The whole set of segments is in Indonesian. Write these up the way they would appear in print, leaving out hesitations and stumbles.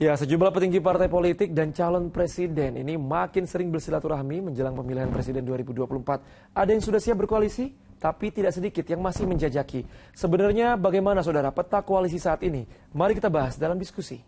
Ya, sejumlah petinggi partai politik dan calon presiden ini makin sering bersilaturahmi menjelang pemilihan presiden 2024. Ada yang sudah siap berkoalisi, tapi tidak sedikit yang masih menjajaki. Sebenarnya bagaimana saudara peta koalisi saat ini? Mari kita bahas dalam diskusi.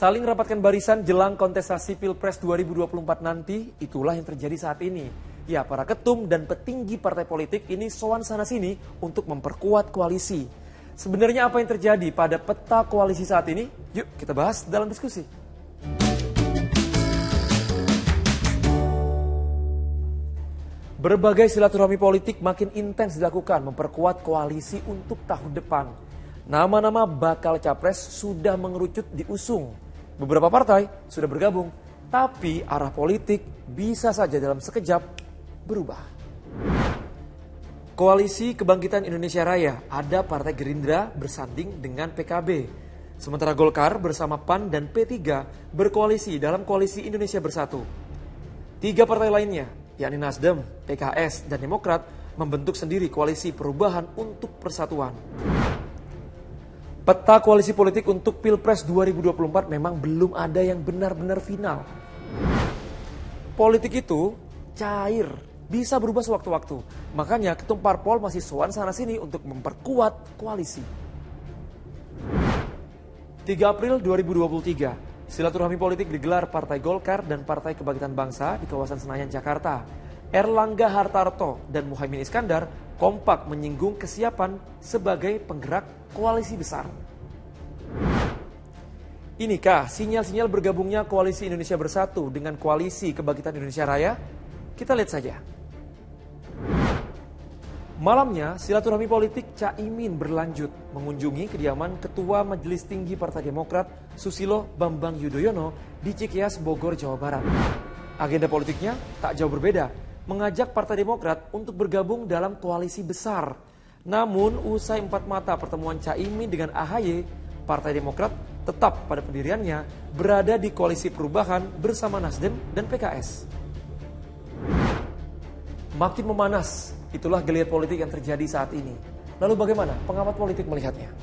Saling rapatkan barisan jelang kontestasi Pilpres 2024 nanti, itulah yang terjadi saat ini. Ya, para ketum dan petinggi partai politik ini sowan sana-sini untuk memperkuat koalisi. Sebenarnya apa yang terjadi pada peta koalisi saat ini? Yuk kita bahas dalam diskusi. Berbagai silaturahmi politik makin intens dilakukan memperkuat koalisi untuk tahun depan. Nama-nama bakal capres sudah mengerucut diusung. Beberapa partai sudah bergabung, tapi arah politik bisa saja dalam sekejap berubah. Koalisi Kebangkitan Indonesia Raya, ada Partai Gerindra bersanding dengan PKB. Sementara Golkar bersama PAN dan P3 berkoalisi dalam Koalisi Indonesia Bersatu. Tiga partai lainnya, yakni Nasdem, PKS, dan Demokrat, membentuk sendiri Koalisi Perubahan untuk Persatuan. Peta koalisi politik untuk Pilpres 2024 memang belum ada yang benar-benar final. Politik itu cair, bisa berubah sewaktu-waktu. Makanya ketum parpol masih sowan sana-sini untuk memperkuat koalisi. 3 April 2023, silaturahmi politik digelar Partai Golkar dan Partai Kebangkitan Bangsa di kawasan Senayan, Jakarta. Erlangga Hartarto dan Muhaimin Iskandar kompak menyinggung kesiapan sebagai penggerak koalisi besar. Inikah sinyal-sinyal bergabungnya Koalisi Indonesia Bersatu dengan Koalisi Kebangkitan Indonesia Raya? Kita lihat saja. Malamnya, silaturahmi politik Caimin berlanjut mengunjungi kediaman Ketua Majelis Tinggi Partai Demokrat Susilo Bambang Yudhoyono di Cikeas, Bogor, Jawa Barat. Agenda politiknya tak jauh berbeda, mengajak Partai Demokrat untuk bergabung dalam koalisi besar. Namun, usai 4 mata pertemuan Caimin dengan AHY, Partai Demokrat tetap pada pendiriannya berada di koalisi perubahan bersama Nasdem dan PKS. Makin memanas, itulah geliat politik yang terjadi saat ini. Lalu bagaimana pengamat politik melihatnya?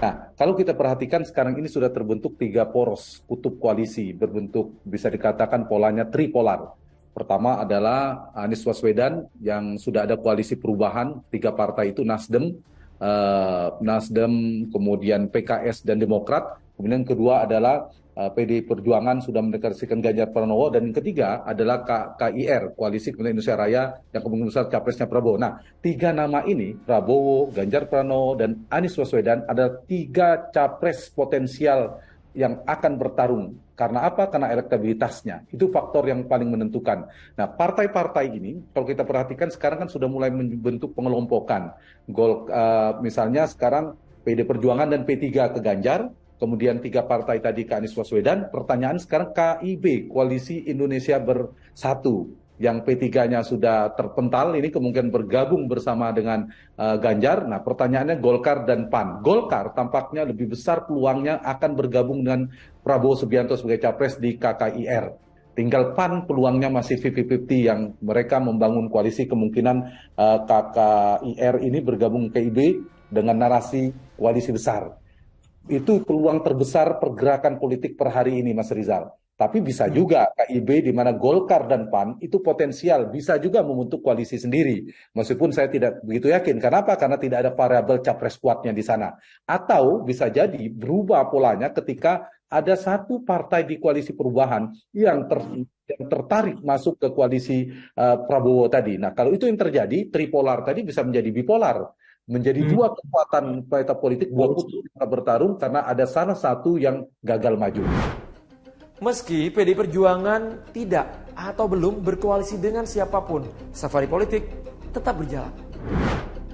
Nah, kalau kita perhatikan sekarang ini sudah terbentuk 3 poros kutub koalisi, berbentuk bisa dikatakan polanya tripolar. Pertama adalah Anies Baswedan yang sudah ada koalisi perubahan, 3 partai itu Nasdem, kemudian PKS dan Demokrat. Kemudian kedua adalah PDI Perjuangan sudah mendeklarasikan Ganjar Pranowo, dan yang ketiga adalah KIR, Koalisi Kebangkitan Indonesia Raya, yang kemungkinan besar capresnya Prabowo. Nah, 3 nama ini, Prabowo, Ganjar Pranowo, dan Anies Baswedan, adalah 3 capres potensial yang akan bertarung. Karena apa? Karena elektabilitasnya. Itu faktor yang paling menentukan. Nah, partai-partai ini, kalau kita perhatikan sekarang kan sudah mulai membentuk pengelompokan. Misalnya sekarang PD Perjuangan dan P3 ke Ganjar, kemudian 3 partai tadi ke Anies Baswedan. Pertanyaan sekarang KIB, Koalisi Indonesia Bersatu, yang P3-nya sudah terpental, ini kemungkinan bergabung bersama dengan Ganjar. Nah, pertanyaannya Golkar dan PAN. Golkar tampaknya lebih besar peluangnya akan bergabung dengan Prabowo Subianto sebagai capres di KKIR. Tinggal PAN peluangnya masih 50-50, yang mereka membangun koalisi, kemungkinan KKIR ini bergabung ke KIB dengan narasi koalisi besar. Itu peluang terbesar pergerakan politik per hari ini, Mas Rizal. Tapi bisa juga KIB di mana Golkar dan PAN itu potensial bisa juga membentuk koalisi sendiri. Meskipun saya tidak begitu yakin. Kenapa? Karena tidak ada variabel capres kuatnya di sana. Atau bisa jadi berubah polanya ketika ada satu partai di koalisi perubahan yang tertarik masuk ke koalisi Prabowo tadi. Nah, kalau itu yang terjadi, tripolar tadi bisa menjadi bipolar. Menjadi 2 kekuatan peta politik, 2 kutub bertarung karena ada salah satu yang gagal maju. Meski PDI Perjuangan tidak atau belum berkoalisi dengan siapapun, safari politik tetap berjalan.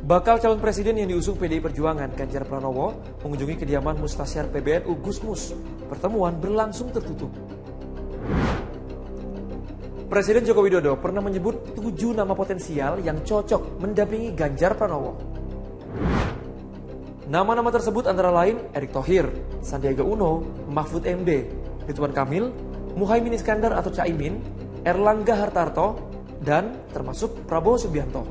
Bakal calon presiden yang diusung PDI Perjuangan, Ganjar Pranowo, mengunjungi kediaman Mustasyar PBNU Gusmus. Pertemuan berlangsung tertutup. Presiden Joko Widodo pernah menyebut 7 nama potensial yang cocok mendampingi Ganjar Pranowo. Nama-nama tersebut antara lain Erick Thohir, Sandiaga Uno, Mahfud MD, Ridwan Kamil, Muhaimin Iskandar atau Caimin, Erlangga Hartarto, dan termasuk Prabowo Subianto.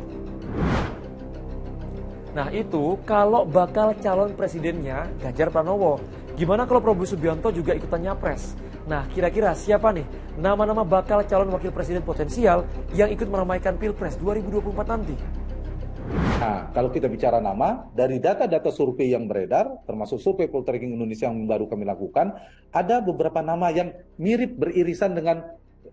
Nah itu kalau bakal calon presidennya Ganjar Pranowo. Gimana kalau Prabowo Subianto juga ikutan nyapres? Nah kira-kira siapa nih nama-nama bakal calon wakil presiden potensial yang ikut meramaikan Pilpres 2024 nanti? Nah, kalau kita bicara nama, dari data-data survei yang beredar, termasuk survei Poltreking Indonesia yang baru kami lakukan, ada beberapa nama yang mirip beririsan dengan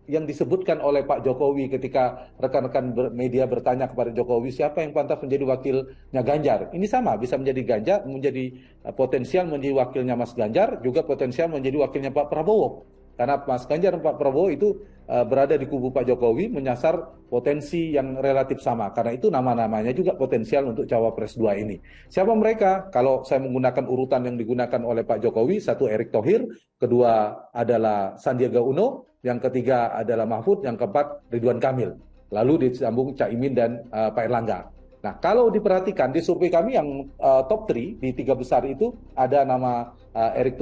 yang disebutkan oleh Pak Jokowi ketika rekan-rekan media bertanya kepada Jokowi siapa yang pantas menjadi wakilnya Ganjar. Ini sama, bisa menjadi Ganjar, menjadi potensial menjadi wakilnya Mas Ganjar, juga potensial menjadi wakilnya Pak Prabowo. Karena Mas Ganjar dan Pak Prabowo itu berada di kubu Pak Jokowi menyasar potensi yang relatif sama. Karena itu nama-namanya juga potensial untuk Cawapres 2 ini. Siapa mereka? Kalau saya menggunakan urutan yang digunakan oleh Pak Jokowi, satu Erick Thohir, kedua adalah Sandiaga Uno, yang ketiga adalah Mahfud, yang keempat Ridwan Kamil. Lalu disambung Caimin dan Pak Erlangga. Nah, kalau diperhatikan di survei kami yang top 3 di 3 besar itu ada nama Erick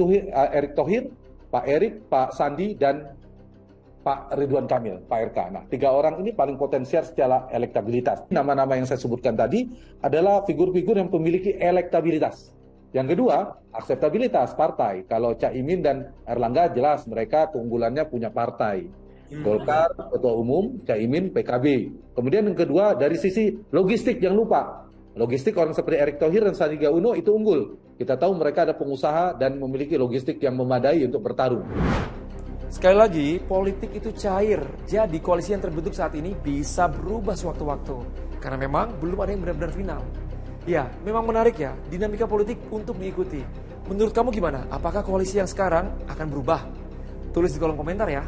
Thohir, Pak Erik, Pak Sandi, dan Pak Ridwan Kamil, Pak RK. Nah, 3 orang ini paling potensial secara elektabilitas. Nama-nama yang saya sebutkan tadi adalah figur-figur yang memiliki elektabilitas. Yang kedua, akseptabilitas partai. Kalau Caimin dan Erlangga jelas mereka keunggulannya punya partai. Golkar, Ketua Umum, Caimin, PKB. Kemudian yang kedua, dari sisi logistik jangan lupa. Logistik orang seperti Erick Thohir dan Sandiaga Uno itu unggul. Kita tahu mereka ada pengusaha dan memiliki logistik yang memadai untuk bertarung. Sekali lagi, politik itu cair. Jadi koalisi yang terbentuk saat ini bisa berubah sewaktu-waktu. Karena memang belum ada yang benar-benar final. Ya, memang menarik ya, dinamika politik untuk diikuti. Menurut kamu gimana? Apakah koalisi yang sekarang akan berubah? Tulis di kolom komentar ya.